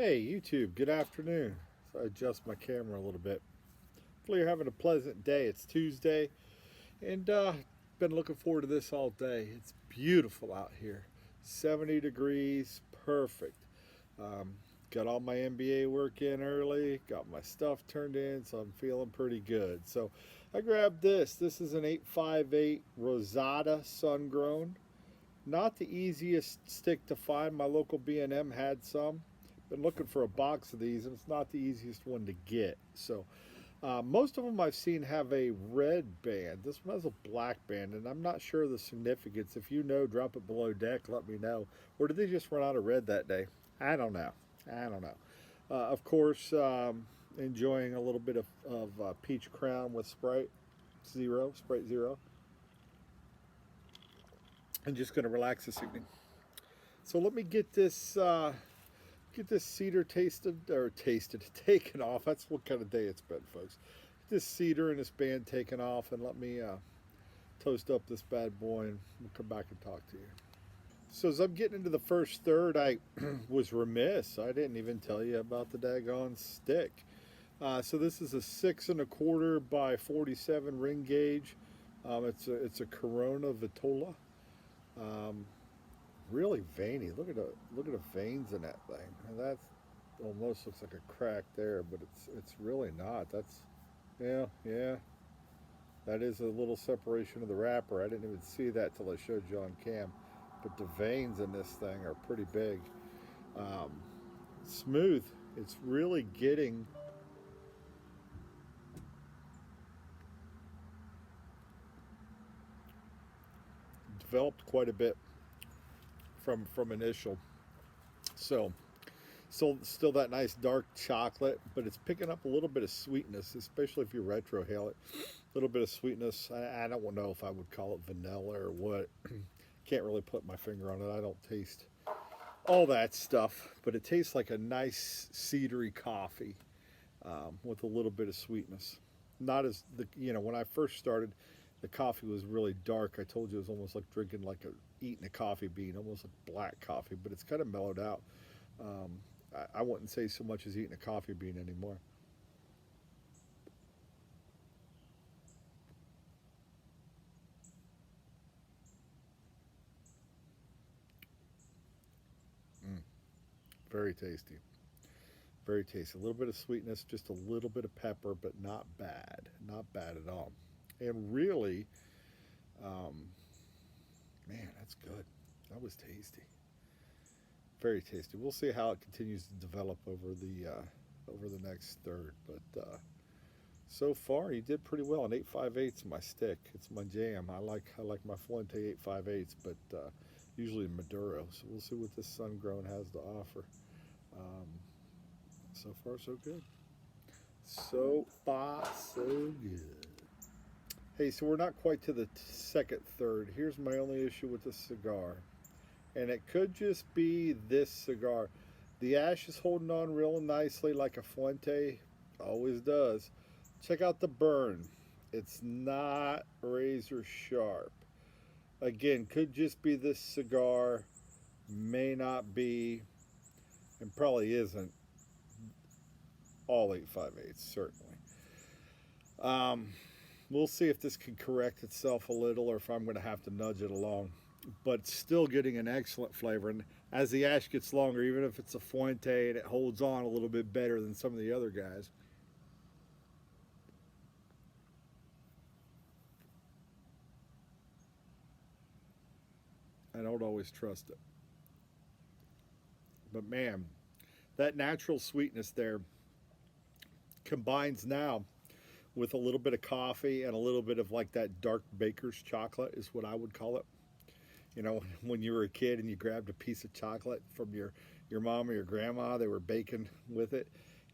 Hey YouTube, good afternoon. So I adjust my camera a little bit. Hopefully you're having a pleasant day. It's Tuesday and been looking forward to this all day. It's beautiful out here. 70 degrees, perfect. Um, got all my MBA work in early, got my stuff turned in, so I'm feeling pretty good. So I grabbed this. This is an 858 Rosado Sun Grown. Not the easiest stick to find. My local B&M had some. Been looking for a box of these, and it's not the easiest one to get. So most of them I've seen have a red band. This one has a black band, and I'm not sure of the significance. If you know, drop it below deck. Let me know. Or did they just run out of red that day? I don't know. I don't know. Of course, enjoying a little bit of peach crown with Sprite Zero, and just going to relax this evening. So let me get this cedar tasted taken off. That's what kind of day it's been, folks. Get this cedar and this band taken off, and let me toast up this bad boy, and we'll come back and talk to you. So as I'm getting into the first third, I was remiss. I didn't even tell you about the daggone stick. So this is a 6 1/4 by 47 ring gauge. It's a Corona Vitola. Um, Really veiny. Look at the veins in that thing. And that almost looks like a crack there, but it's really not. That's yeah. That is a little separation of the wrapper. I didn't even see that till I showed you on cam. But the veins in this thing are pretty big. Um, Smooth. It's really getting developed quite a bit from initial. So still that nice dark chocolate, but it's picking up a little bit of sweetness, especially if you retrohale it. A little bit of sweetness. I don't know if I would call it vanilla or what. Can't really put my finger on it. I don't taste all that stuff, but it tastes like a nice cedary coffee with a little bit of sweetness. Not as when I first started, the coffee was really dark. I told you it was almost like drinking like a eating a coffee bean, almost like black coffee, but it's kind of mellowed out. Um, I wouldn't say so much as eating a coffee bean anymore. Mm, very tasty. Very tasty. A little bit of sweetness, just a little bit of pepper, but not bad. Not bad at all. And really, um, man, that's good. That was tasty. Very tasty. We'll see how it continues to develop over the next third. But so far, you did pretty well. An 858's my stick. It's my jam. I like my Fuente 858s, but usually Maduro. So we'll see what this Sun Grown has to offer. Um, so far, so good. So far, so good. Hey, so we're not quite to the second third. Here's my only issue with this cigar, and it could just be this cigar. The ash is holding on real nicely, like a Fuente always does. Check out the burn. It's not razor sharp. Again, could just be this cigar, may not be, and probably isn't all 858s, certainly. Um, we'll see if this can correct itself a little or if I'm going to have to nudge it along. But still getting an excellent flavor. And as the ash gets longer, even if it's a Fuente and it holds on a little bit better than some of the other guys, I don't always trust it. But man, that natural sweetness there combines now with a little bit of coffee and a little bit of like that dark baker's chocolate is what I would call it. You know, when you were a kid and you grabbed a piece of chocolate from your mom or your grandma, they were baking with it,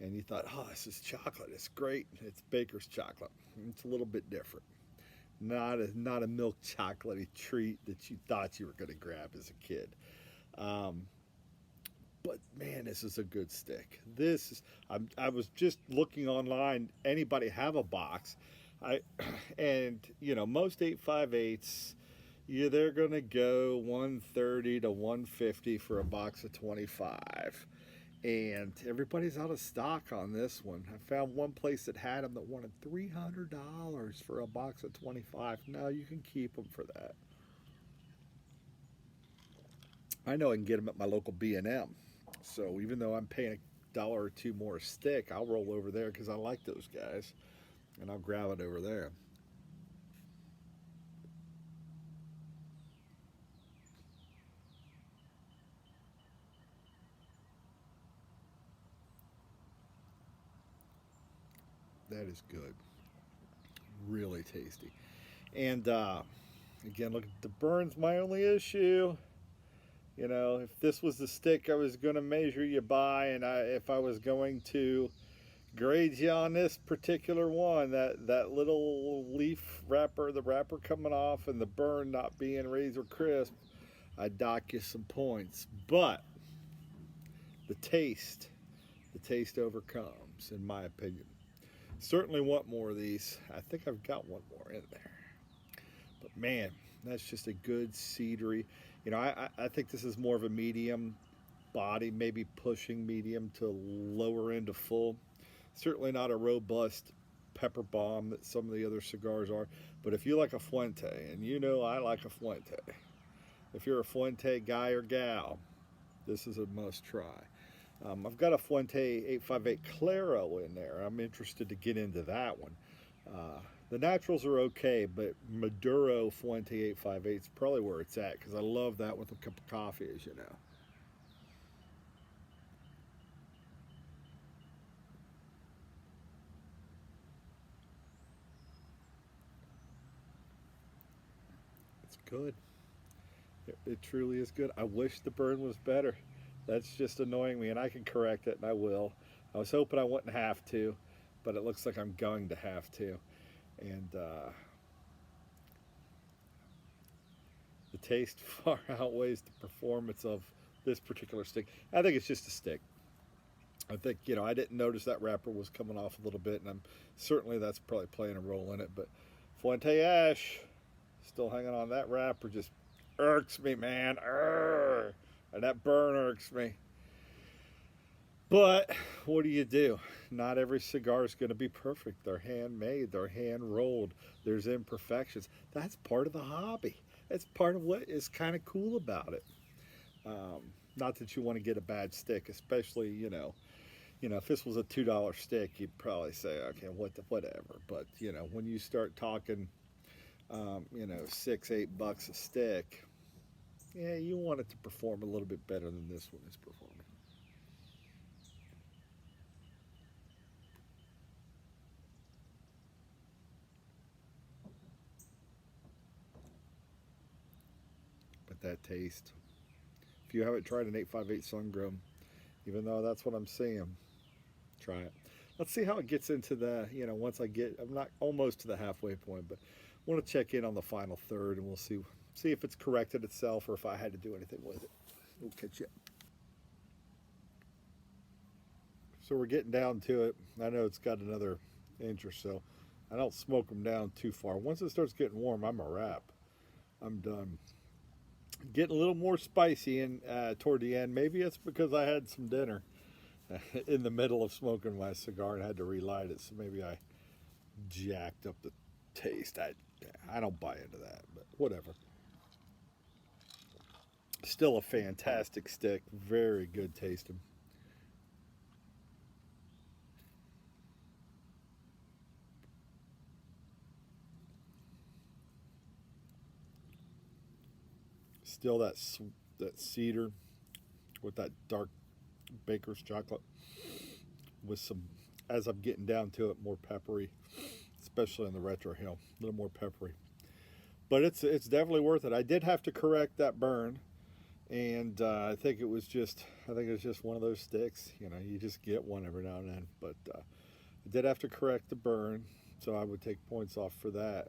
and you thought, oh, this is chocolate. It's great. It's baker's chocolate. It's a little bit different. Not a milk chocolatey treat that you thought you were going to grab as a kid. Um, but man, this is a good stick. I was just looking online. Anybody have a box? I and most 858s, yeah, they're gonna go 130 to 150 for a box of 25. and everybody's out of stock on this one. I found one place that had them that wanted $300 for a box of 25. No, you can keep them for that. I know I can get them at my local B&M. So even though I'm paying $1 or $2 more a stick, I'll roll over there because I like those guys, and I'll grab it over there. That is good. Really tasty. And again, look, the burn's my only issue. You know, if this was the stick I was going to measure you by, and if I was going to grade you on this particular one, that little leaf wrapper, the wrapper coming off, and the burn not being razor crisp, I'd dock you some points. But the taste overcomes, in my opinion. Certainly want more of these. I think I've got one more in there. But man, that's just a good cedary. You know, I think this is more of a medium body, maybe pushing medium to lower end of full. Certainly not a robust pepper bomb that some of the other cigars are. But if you like a Fuente, and you know I like a Fuente, if you're a Fuente guy or gal, this is a must try. I've got a Fuente 858 Claro in there. I'm interested to get into that one. The naturals are okay, but Maduro Fuente 858 is probably where it's at because I love that with a cup of coffee, as you know. It's good. It truly is good. I wish the burn was better. That's just annoying me, and I can correct it, and I will. I was hoping I wouldn't have to, but it looks like I'm going to have to. And the taste far outweighs the performance of this particular stick. I think it's just a stick. I think, you know, I didn't notice that wrapper was coming off a little bit, and certainly that's probably playing a role in it. But Fuente Ash, still hanging on that wrapper, just irks me, man. Urgh. And that burn irks me. But what do you do? Not every cigar is going to be perfect. They're handmade, they're hand rolled, there's imperfections. That's part of the hobby. That's part of what is kind of cool about it. Not that you want to get a bad stick, especially, if this was a $2 stick, you'd probably say, okay, whatever. But, when you start talking, $6-8 a stick, yeah, you want it to perform a little bit better than this one is performing. But that taste, if you haven't tried an 858 Sun Grown, even though that's what I'm seeing, try it. Let's see how it gets into the, once I'm not almost to the halfway point, but I want to check in on the final third, and we'll see if it's corrected itself or if I had to do anything with it. We'll catch you. So we're getting down to it. I know it's got another inch or so. I don't smoke them down too far. Once it starts getting warm, I'm a wrap. I'm done. Getting a little more spicy toward the end. Maybe it's because I had some dinner in the middle of smoking my cigar and had to relight it. So maybe I jacked up the taste. I don't buy into that, but whatever. Still a fantastic stick. Very good tasting. Still that cedar with that dark baker's chocolate with some, as I'm getting down to it, more peppery, especially on the retro hill, a little more peppery. But it's definitely worth it. I did have to correct that burn, and I think it was just one of those sticks. You just get one every now and then. But I did have to correct the burn, so I would take points off for that.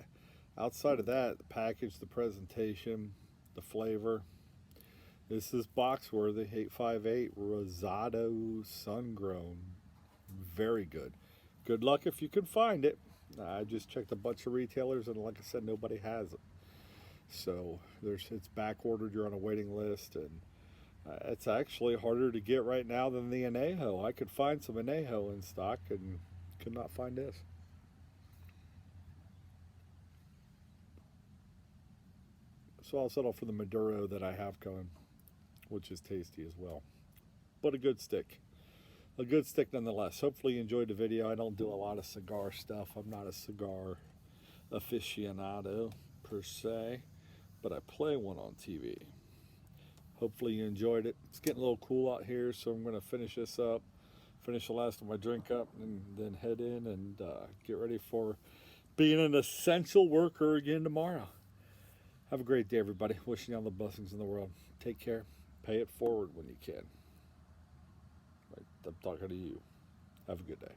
Outside of that, the package, the presentation, the flavor. This is box worthy. 858 Rosado Sun Grown. Very good. Good luck if you can find it. I just checked a bunch of retailers, and like I said, nobody has it. So it's back ordered. You're on a waiting list, and It's actually harder to get right now than the Anejo. I could find some Anejo in stock and could not find this. So I'll settle for the Maduro that I have going, which is tasty as well. But a good stick. A good stick nonetheless. Hopefully you enjoyed the video. I don't do a lot of cigar stuff. I'm not a cigar aficionado per se, but I play one on TV. Hopefully you enjoyed it. It's getting a little cool out here, so I'm going to finish this up, finish the last of my drink up, and then head in and get ready for being an essential worker again tomorrow. Have a great day, everybody. Wishing you all the blessings in the world. Take care. Pay it forward when you can. I'm talking to you. Have a good day.